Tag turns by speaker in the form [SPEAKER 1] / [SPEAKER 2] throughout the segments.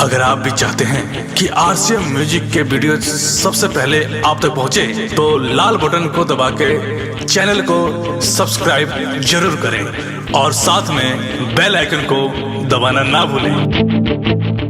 [SPEAKER 1] अगर आप भी चाहते हैं कि आरसीएम म्यूजिक के वीडियो सबसे पहले आप तक पहुंचे, तो लाल बटन को दबा के चैनल को सब्सक्राइब जरूर करें और साथ में बेल आइकन को दबाना ना भूलें।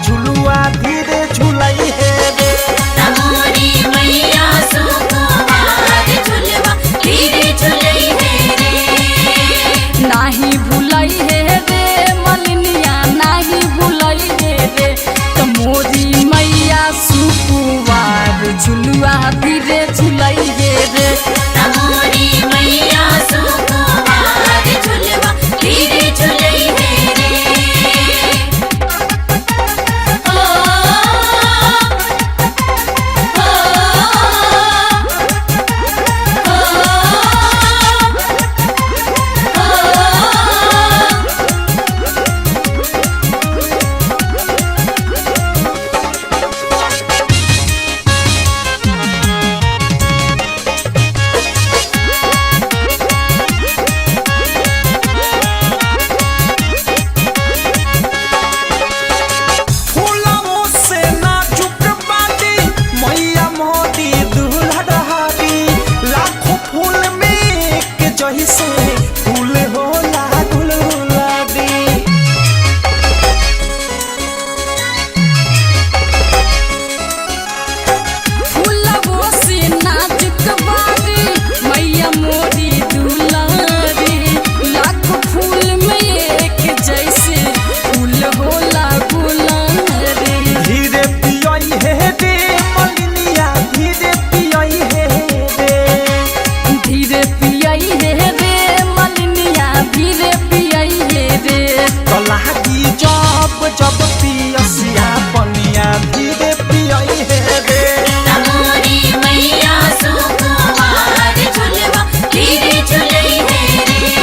[SPEAKER 2] झुलुआ धीरे झुलाई है रे
[SPEAKER 3] तमोरी मैया सुकुमार झुलवा धीरे झुलई है रे।
[SPEAKER 4] नाही भुलई है रे मलिनिया, नाही भुलई है रे तमोरी मैया सुकुमार झुलुआ धीरे झुलई है रे।
[SPEAKER 3] तमोरी मैया सुकुमार झुलवा धीरे झुलई है रे।
[SPEAKER 2] जब पियसिया पनिया धीरे पियई है रे
[SPEAKER 3] तमोरी मैया सुकुमार झुलवा धीरे झुलई है रे।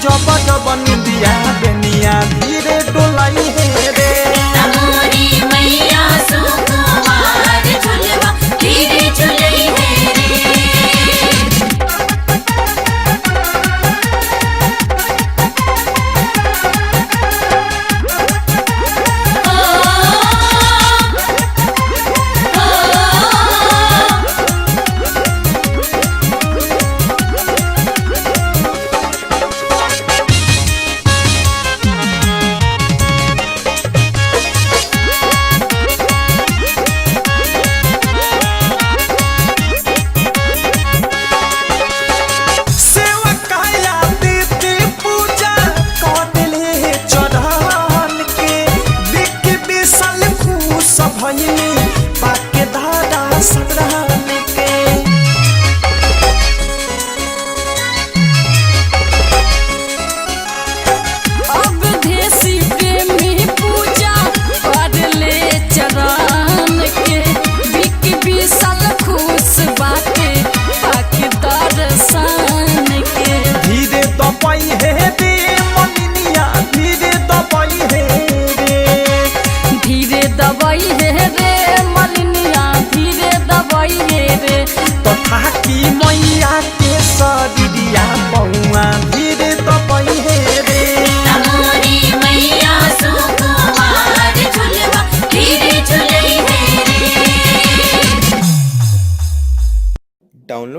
[SPEAKER 2] जब जब निंदिया बेनिया धीरे डोलाई है रे
[SPEAKER 3] तमोरी मैया सुकुमार झुलवा धीरे झुलई है रे।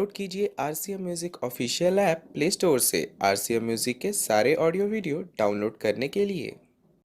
[SPEAKER 5] डाउनलोड कीजिए RCM music official app play store से। RCM म्यूजिक के सारे ऑडियो वीडियो डाउनलोड करने के लिए